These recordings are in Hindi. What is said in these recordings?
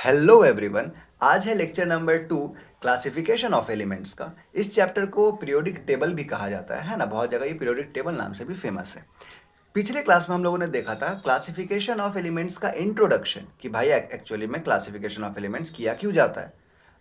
Hello everyone. आज है lecture number 2, classification of elements का। इस चैप्टर को पीरियोडिक टेबल भी कहा जाता है ना, बहुत जगह ये पीरियोडिक टेबल नाम से भी फेमस है। पिछले क्लास में हम लोगों ने देखा था क्लासिफिकेशन ऑफ एलिमेंट्स का इंट्रोडक्शन, कि भाई एक्चुअली में क्लासिफिकेशन ऑफ एलिमेंट्स किया क्यों जाता है।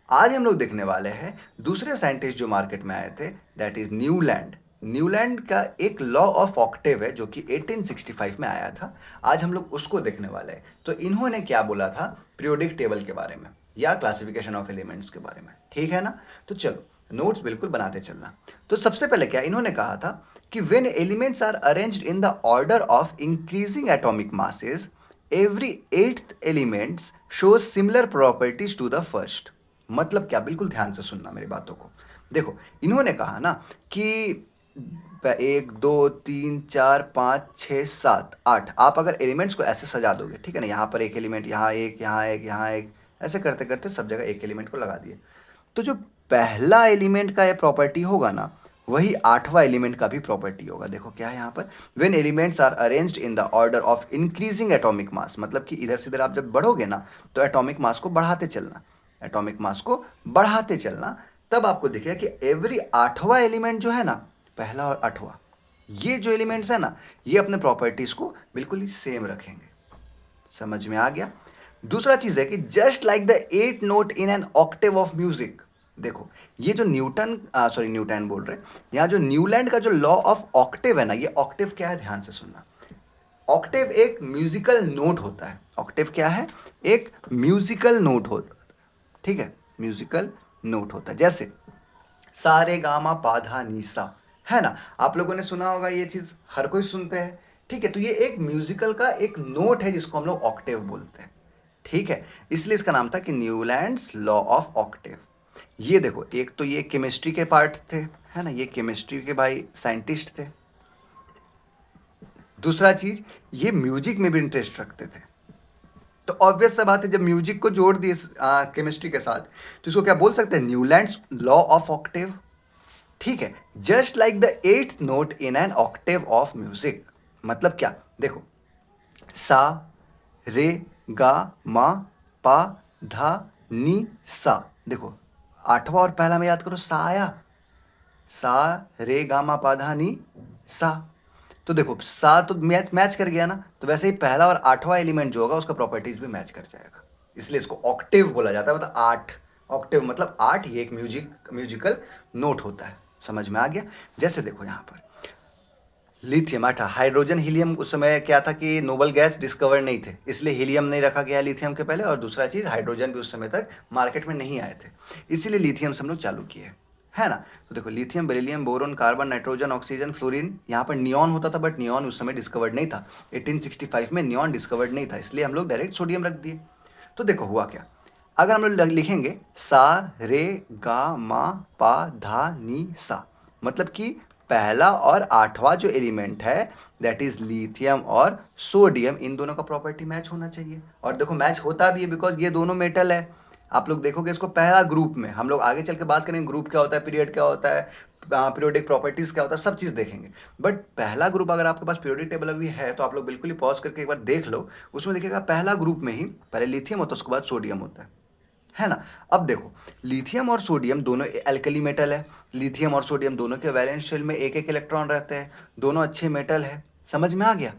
आज हम लोग देखने वाले हैं दूसरे साइंटिस्ट जो मार्केट में आए थे, दैट इज न्यूलैंड। न्यूलैंड का एक लॉ ऑफ ऑक्टेव है जो कि 1865 में आया था। आज हम लोग उसको देखने वाले हैं। तो इन्होंने क्या बोला था पीरियोडिक टेबल के बारे में या क्लासिफिकेशन ऑफ एलिमेंट्स के बारे में, ठीक है ना। तो चलो नोट्स बिल्कुल बनाते चलना। तो सबसे पहले क्या इन्होंने कहा था कि when elements are arranged in the order of increasing atomic masses, every eighth elements shows similar properties to the first. मतलब क्या, बिल्कुल ध्यान से सुनना मेरी बातों को। देखो इन्होंने कहा ना कि 1 2 3 4 5 6 7 8, आप अगर एलिमेंट्स को ऐसे सजा दोगे, ठीक है ना, यहाँ पर एक एलिमेंट, यहाँ एक, यहाँ एक, यहाँ एक, ऐसे करते करते सब जगह एक एलिमेंट को लगा दिए, तो जो पहला एलिमेंट का ये प्रॉपर्टी होगा ना, वही आठवां एलिमेंट का भी प्रॉपर्टी होगा। देखो क्या है यहाँ पर, when elements are arranged in the order of increasing atomic mass, मतलब कि इधर से इधर आप जब बढ़ोगे ना, तो एटॉमिक मास को बढ़ाते चलना, एटॉमिक मास को बढ़ाते चलना, तब आपको दिखेगा कि एवरी आठवां एलिमेंट जो है ना, पहला और आठवां, ये जो एलिमेंट्स है ना, ये अपने प्रॉपर्टीज को बिल्कुल ही सेम रखेंगे। समझ में आ गया। दूसरा चीज है कि just like the 8 note in an Octave of music. देखो ये जो न्यूटन बोल रहे, यहाँ जो न्यूलैंड का जो लॉ ऑफ ऑक्टेव है ना, ये ऑक्टेव क्या है ध्यान से सुनना। ऑक्टेव एक म्यूजिकल नोट होता है। ऑक्टेव क्या है? एक म्यूजिकल नोट होता है, ठीक है, म्यूजिकल नोट होता है। जैसे सा रे गा मा पा धा नी सा, है ना, आप लोगों ने सुना होगा, ये चीज हर कोई सुनते हैं, ठीक है। तो ये एक म्यूजिकल का एक नोट है जिसको हम लोग ऑक्टेव बोलते हैं, ठीक है। इसलिए इसका नाम था कि न्यूलैंड्स लॉ ऑफ ऑक्टेव। ये देखो, एक तो ये केमिस्ट्री के पार्ट थे, है ना, ये केमिस्ट्री के भाई साइंटिस्ट थे। दूसरा चीज, ये म्यूजिक में भी इंटरेस्ट रखते थे। तो ऑब्वियस सा बात है, जब म्यूजिक को जोड़ दिए केमिस्ट्री के साथ, तो इसको क्या बोल सकते हैं, न्यूलैंड्स लॉ ऑफ ऑक्टेव, ठीक है। Just like the 8th note in an Octave of music. मतलब क्या, देखो सा रे गा मा पा धा नी सा। देखो आठवां और पहला में याद करो, सा आया, सा रे गा मा पा धा नी सा। तो देखो सा तो मैच मैच कर गया ना, तो वैसे ही पहला और आठवां एलिमेंट जो होगा उसका प्रॉपर्टीज भी मैच कर जाएगा। इसलिए इसको ऑक्टेव बोला जाता है, मतलब 8। ऑक्टेव मतलब 8, ये एक म्यूजिकल नोट होता है। समझ में आ गया। जैसे देखो यहाँ पर लिथियम, आठा, हाइड्रोजन हीलियम, उस समय क्या था कि नोबल गैस डिस्कवर नहीं थे, इसलिए हीलियम नहीं रखा गया लिथियम के पहले। और दूसरा चीज, हाइड्रोजन भी उस समय तक मार्केट में नहीं आए थे, इसीलिए लिथियम से हम लोग चालू किए, है ना। तो देखो lithium, beryllium, boron, carbon, nitrogen, oxygen, fluorine, यहाँ पर नियॉन होता था, बट नियॉन उस समय डिस्कवर्ड नहीं था। 1865 में नियॉन डिस्कवर्ड नहीं था, इसलिए हम लोग डायरेक्ट सोडियम रख दिए। तो देखो हुआ क्या, अगर हम लोग लिखेंगे सा रे गा मा पा धा नी सा, मतलब कि पहला और आठवां जो एलिमेंट है, दैट इज लिथियम और सोडियम, इन दोनों का प्रॉपर्टी मैच होना चाहिए। और देखो मैच होता भी है, बिकॉज ये दोनों मेटल है। आप लोग देखोगे इसको पहला ग्रुप में, हम लोग आगे चल के बात करेंगे ग्रुप क्या होता है, पीरियड क्या होता है, पीरियोडिक प्रॉपर्टीज क्या होता है, सब चीज देखेंगे। बट पहला ग्रुप अगर आपके पास पीरियोडिक टेबल अभी है, तो आप लोग बिल्कुल ही पॉज करके एक बार देख लो। उसमें देखिएगा पहला ग्रुप में ही पहले लिथियम होता है, उसके बाद सोडियम होता है ना। अब देखो लिथियम और सोडियम दोनों एल्कली मेटल है। लिथियम और सोडियम दोनों के वैलेंस शेल में एक एक इलेक्ट्रॉन रहते हैं, दोनों अच्छे मेटल है। समझ में आ गया।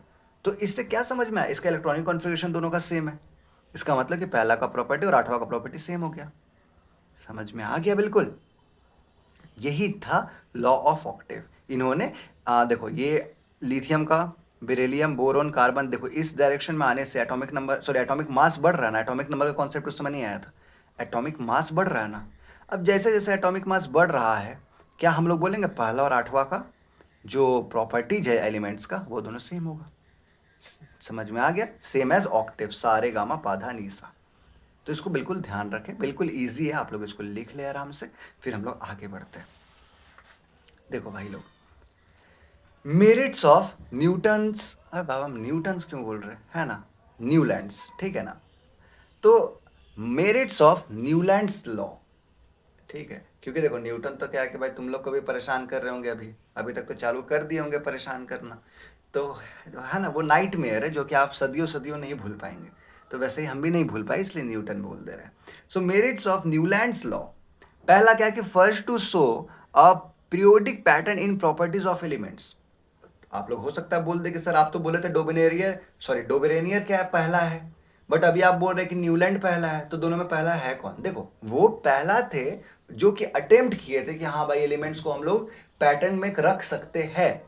तो इससे क्या समझ में आया, इसका इलेक्ट्रॉनिक कॉन्फ़िगरेशन दोनों का सेम है। इसका मतलब कि पहला का प्रॉपर्टी और आठवां का प्रॉपर्टी सेम हो गया। समझ में आ गया बिल्कुल। यही था लॉ ऑफ ऑक्टेव। इन्होंने देखो ये लिथियम का, बेरिलियम, बोरोन, कार्बन, देखो इस डायरेक्शन में आने से atomic number, sorry atomic mass बढ़ रहा है ना। एटॉमिक नंबर का कॉन्सेप्ट उस समय नहीं आया था, एटॉमिक मास बढ़ रहा है ना। अब जैसे जैसे एटॉमिक मास बढ़ रहा है, क्या हम लोग बोलेंगे पहला और आठवां का जो प्रॉपर्टीज है एलिमेंट्स का, वो दोनों सेम होगा। समझ में आ गया। सेम एज ऑक्टेव, सारे गामा पाधा नीसा। तो इसको बिल्कुल ध्यान रखें, बिल्कुल ईजी है, आप लोग इसको लिख ले आराम से, फिर हम लोग आगे बढ़ते हैं। देखो भाई लोग, मेरिट्स ऑफ न्यूटन्स, अरे बाबा हम न्यूटन्स क्यों बोल रहे हैं, है ना, न्यूलैंड्स, ठीक है ना। तो मेरिट्स ऑफ न्यूलैंड्स लॉ, ठीक है, क्योंकि देखो न्यूटन तो क्या है कि भाई तुम लोग को भी परेशान कर रहे होंगे, अभी अभी तक तो चालू कर दिए होंगे परेशान करना। तो है ना, वो नाइट मेयर है जो कि आप सदियों सदियों नहीं भूल पाएंगे। तो वैसे ही हम भी नहीं भूल पाए, इसलिए न्यूटन बोल दे रहे हैं। So merits of Newlands law, पहला क्या है कि first to show a periodic pattern in properties of elements. आप लोग हो सकता है बोल दे कि सर आप तो बोले थे डोबेरेनियर क्या है, पहला है, बट अभी आप बोल रहे हैं कि न्यूलैंड पहला है, तो दोनों में पहला है कौन? देखो वो पहला थे जो कि अटेम्प्ट किए थे कि हाँ भाई एलिमेंट्स को हम लोग पैटर्न में रख सकते हैं,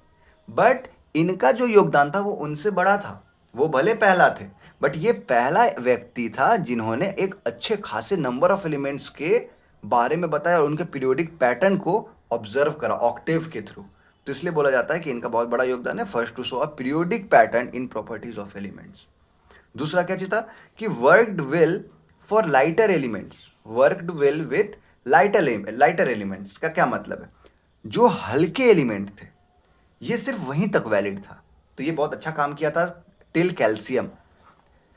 बट इनका जो योगदान था वो उनसे बड़ा था। वो भले पहला थे, बट ये पहला व्यक्ति था जिन्होंने एक अच्छे खासे नंबर ऑफ एलिमेंट्स के बारे में बताया और उनके पीरियोडिक पैटर्न को ऑब्जर्व करा ऑक्टेव के थ्रू। तो इसलिए बोला जाता है कि इनका बहुत बड़ा योगदान है, first to show a periodic pattern in properties of elements. दूसरा क्या चीज था कि worked well for lighter elements, worked well with lighter elements का क्या मतलब है? जो हल्के एलिमेंट थे ये सिर्फ वहीं तक वैलिड था, तो ये बहुत अच्छा काम किया था टिल कैल्शियम,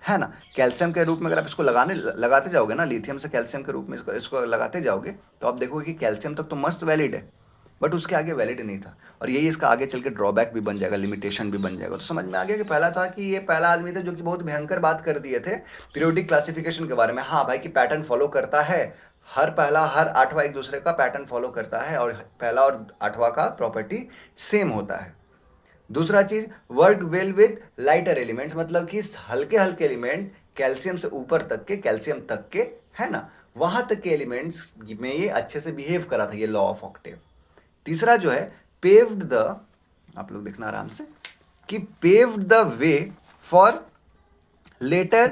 है ना। कैल्शियम के रूप में अगर आप इसको लगाते जाओगे ना, लिथियम से कैल्शियम के रूप में इसको लगाते जाओगे, तो आप देखोगे कि कैल्शियम तक तो मस्त वैलिड है, बट उसके आगे वैलिड नहीं था, और यही इसका आगे चल के ड्रॉबैक भी बन जाएगा, लिमिटेशन भी बन जाएगा। तो समझ में आ गया कि पहला था कि ये पहला आदमी था जो कि बहुत भयंकर बात कर दिए थे पीरियोडिक क्लासिफिकेशन के बारे में। हाँ भाई कि पैटर्न फॉलो करता है, हर आठवां एक दूसरे का पैटर्न फॉलो करता है, और पहला और आठवां का प्रॉपर्टी सेम होता है। दूसरा चीज work well with lighter elements, मतलब कि हल्के हल्के एलिमेंट कैल्शियम से ऊपर तक के, कैल्शियम तक के, है ना, वहां तक के एलिमेंट्स में ये अच्छे से बिहेव करा था, ये लॉ ऑफ ऑक्टेव। तीसरा जो है पेव्ड द, आप लोग देखना आराम से, कि paved the way for later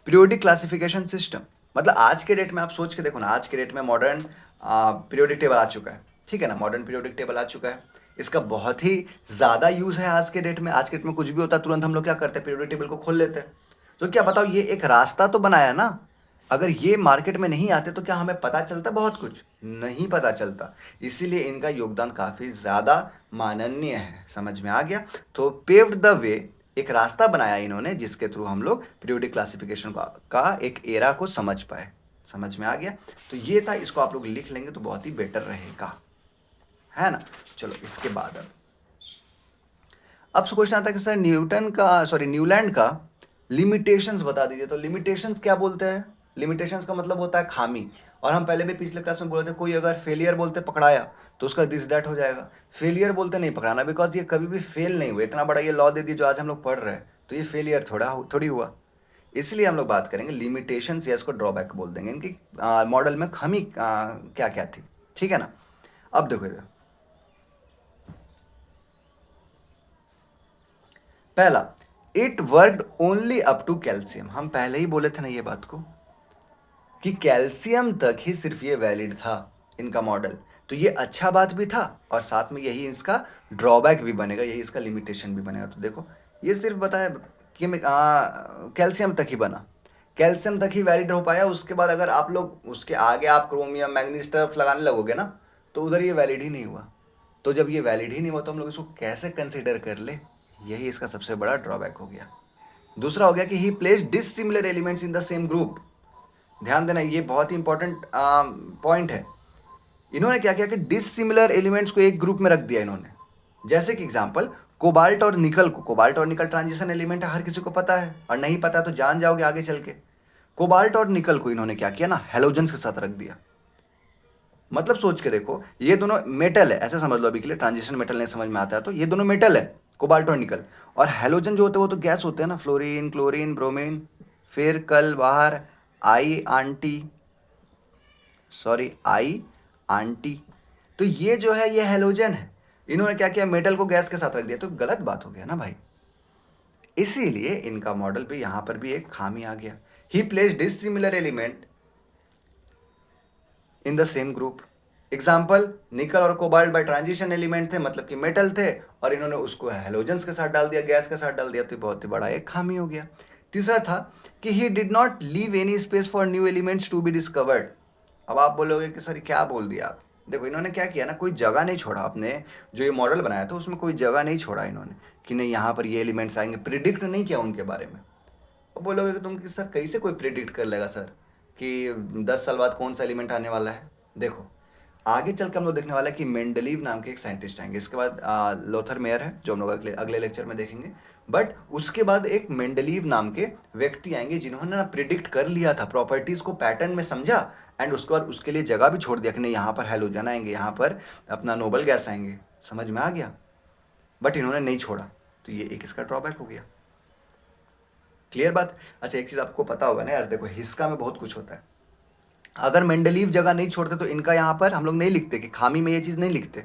periodic classification system. मतलब आज के डेट में आप सोच के देखो ना, आज के डेट में मॉडर्न पीरियोडिक टेबल आ चुका है, ठीक है ना, मॉडर्न पीरियोडिक टेबल आ चुका है, इसका बहुत ही ज़्यादा यूज़ है आज के डेट में। आज के डेट में कुछ भी होता है तुरंत हम लोग क्या करते हैं, पीरियोडिक टेबल को खोल लेते हैं। तो क्या बताओ, ये एक रास्ता तो बनाया ना, अगर ये मार्केट में नहीं आते तो क्या हमें पता चलता? बहुत कुछ नहीं पता चलता, इसीलिए इनका योगदान काफ़ी ज़्यादा माननीय है। समझ में आ गया? तो पेव्ड द वे, एक रास्ता बनाया इन्होंने जिसके थ्रू हम लोग पीरियोडिक क्लासिफिकेशन का एक एरा को समझ पाए। समझ में आ गया? तो ये था, इसको आप लोग लिख लेंगे तो बहुत ही बेटर रहेगा, है ना। चलो इसके बाद अब क्वेश्चन आता है कि सर न्यूलैंड का लिमिटेशंस बता दीजिए। तो लिमिटेशंस क्या बोलते हैं? लिमिटेशंस का मतलब होता है खामी, और हम पहले भी पिछले क्लास में बोले थे कोई अगर फेलियर बोलते पकड़ाया तो उसका दिस दैट हो जाएगा। फेलियर बोलते नहीं पकड़ाना, बिकॉज ये कभी भी फेल नहीं हुए, इतना बड़ा ये लॉ दे दिया जो आज हम लोग पढ़ रहे हैं, तो ये फेलियर थोड़ी हुआ। इसलिए हम लोग बात करेंगे लिमिटेशंस, या इसको ड्रॉबैक बोल देंगे, इनकी मॉडल में खामी क्या क्या थी, ठीक है ना। अब देखो इधर, पहला, it worked only up to calcium. हम पहले ही बोले थे ना ये बात को कि कैल्शियम तक ही सिर्फ ये वैलिड था इनका मॉडल। तो ये अच्छा बात भी था और साथ में यही इसका ड्रॉबैक भी बनेगा, यही इसका लिमिटेशन भी बनेगा। तो देखो ये सिर्फ बताया कि कैल्शियम तक ही बना, कैल्शियम तक ही वैलिड हो पाया। उसके बाद अगर आप लोग उसके आगे आप क्रोमियम मैग्नीज टर्फ लगाने लगोगे ना, तो उधर ये वैलिड ही नहीं हुआ। तो जब ये वैलिड ही नहीं हुआ तो हम लोग इसको कैसे कंसिडर कर ले, यही इसका सबसे बड़ा ड्रॉबैक हो गया। दूसरा हो गया कि he place dissimilar elements in the same group. ध्यान देना, ये बहुत ही इंपॉर्टेंट पॉइंट है। इन्होंने क्या किया कि डिसिमिलर एलिमेंट्स को एक ग्रुप में रख दिया इन्होंने। जैसे कि एग्जांपल, कोबाल्ट और निकल को, कोबाल्ट और निकल ट्रांजिशन एलिमेंट है, हर किसी को पता है, और नहीं पता तो जान जाओगे आगे चल के। कोबाल्ट और निकल को इन्होंने क्या किया ना, हेलोजेंस के साथ रख दिया। मतलब सोच के देखो, ये दोनों मेटल है, ऐसे समझ लो अभी के लिए, ट्रांजिशन मेटल नहीं समझ में आता है तो ये दोनों मेटल है, कोबाल्ट और निकल। और हेलोजन जो होते हैं वो तो गैस होते हैं ना, फ्लोरीन, क्लोरीन, ब्रोमीन। फिर कल बाहर आई आंटी, तो ये जो है ये हेलोजन है। इन्होंने क्या किया, मेटल को गैस के साथ रख दिया, तो गलत बात हो गया ना भाई। इसीलिए इनका मॉडल पे यहां पर भी एक खामी आ गया। He place dissimilar element in the same group. Example, nickel और कोबाल्ट बाय ट्रांजिशन एलिमेंट थे, मतलब कि मेटल थे, और इन्होंने उसको हेलोजेंस के साथ डाल दिया, गैस के साथ डाल दिया, तो बहुत ही बड़ा एक खामी हो गया। तीसरा था कि he did not leave any space for new elements to be discovered. अब आप बोलोगे कि सर क्या बोल दिया आप? देखो इन्होंने क्या किया ना, कोई जगह नहीं छोड़ा, अपने जो ये मॉडल बनाया था उसमें कोई जगह नहीं छोड़ा इन्होंने कि नहीं यहाँ पर ये एलिमेंट्स आएंगे, प्रिडिक्ट नहीं किया उनके बारे में। अब बोलोगे कि तुम कि सर कैसे कोई प्रिडिक्ट कर लेगा सर कि 10 साल बाद कौन सा एलिमेंट आने वाला है? देखो आगे चल के हम लोग देखने वाला है कि मेंडलीव नाम के एक साइंटिस्ट आएंगे, इसके बाद लोथर मेयर है जो हम लोग अगले अगले लेक्चर में देखेंगे। बट उसके बाद एक मेंडलीव नाम के व्यक्ति आएंगे जिन्होंने ना प्रिडिक्ट कर लिया था, प्रॉपर्टीज को पैटर्न में समझा, एंड उसके बाद उसके लिए जगह भी छोड़ दिया कि नहीं यहाँ पर हैलोजन आएंगे, यहाँ पर अपना नोबल गैस आएंगे। समझ में आ गया? बट इन्होंने नहीं छोड़ा, तो ये एक इसका ड्रॉबैक हो गया। क्लियर बात? अच्छा, एक चीज आपको पता होगा ना यार, देखो हिस्का में बहुत कुछ होता है। अगर मेंडलीव जगह नहीं छोड़ते तो इनका यहाँ पर हम लोग नहीं लिखते कि खामी में ये चीज़ नहीं लिखते।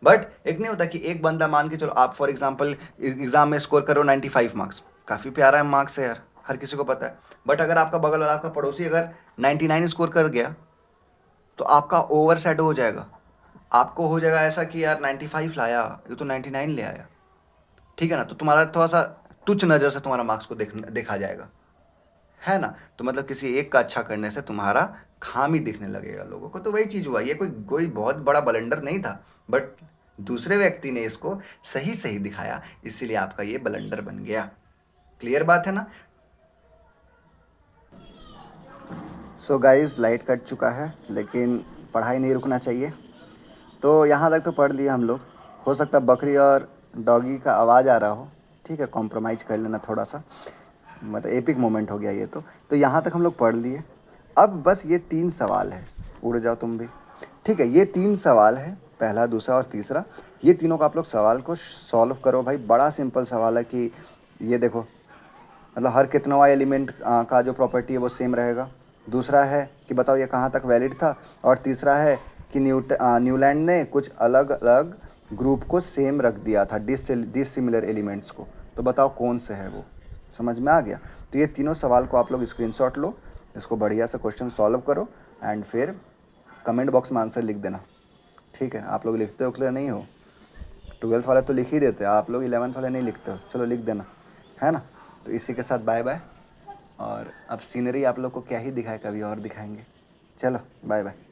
बट एक नहीं होता कि एक बंदा मान के चलो, आप फॉर एग्जांपल एग्जाम में स्कोर करो 95 मार्क्स, काफ़ी प्यारा है मार्क्स है यार, हर किसी को पता है। बट अगर आपका बगल वाला, आपका पड़ोसी अगर 99 स्कोर कर गया तो आपका ओवर सेट हो जाएगा। आपको हो जाएगा ऐसा कि यार 95 लाया, ये तो 99 ले आया, ठीक है ना? तो तुम्हारा थोड़ा सा तुच्छ नज़र से तुम्हारा मार्क्स को देखा जाएगा, है ना? तो मतलब किसी एक का अच्छा करने से तुम्हारा खामी दिखने लगेगा लोगों को। तो वही चीज़ हुआ, ये कोई कोई बहुत बड़ा बलंडर नहीं था, बट दूसरे व्यक्ति ने इसको सही सही दिखाया, इसीलिए आपका ये बलंडर बन गया। क्लियर बात है ना? सो गाइस, लाइट कट चुका है लेकिन पढ़ाई नहीं रुकना चाहिए। तो यहाँ तक तो पढ़ लिए हम लोग। हो सकता है बकरी और डॉगी का आवाज़ आ रहा हो, ठीक है, कॉम्प्रोमाइज़ कर लेना थोड़ा सा, मतलब एपिक मोमेंट हो गया ये तो यहाँ तक हम लोग पढ़ लिए। अब बस ये 3 सवाल है, उड़ जाओ तुम भी, ठीक है? ये 3 सवाल है, पहला, दूसरा और तीसरा। ये तीनों का आप लोग सवाल को सॉल्व करो भाई। बड़ा सिंपल सवाल है कि ये देखो, मतलब हर कितनवा एलिमेंट का जो प्रॉपर्टी है वो सेम रहेगा। दूसरा है कि बताओ ये कहाँ तक वैलिड था, और तीसरा है कि न्यूलैंड ने कुछ अलग अलग ग्रुप को सेम रख दिया था, डिसिमिलर एलिमेंट्स को। तो बताओ कौन से है वो। समझ में आ गया? तो ये तीनों सवाल को आप लोग स्क्रीनशॉट लो, इसको बढ़िया से क्वेश्चन सॉल्व करो, एंड फिर कमेंट बॉक्स में आंसर लिख देना, ठीक है? आप लोग लिखते हो क्लियर नहीं हो? 12th वाले तो लिख ही देते हैं, आप लोग 11th वाले नहीं लिखते हो, चलो लिख देना, है ना? तो इसी के साथ बाय बाय। और अब सीनरी आप लोग को क्या ही दिखाए, कभी और दिखाएंगे। चलो बाय बाय।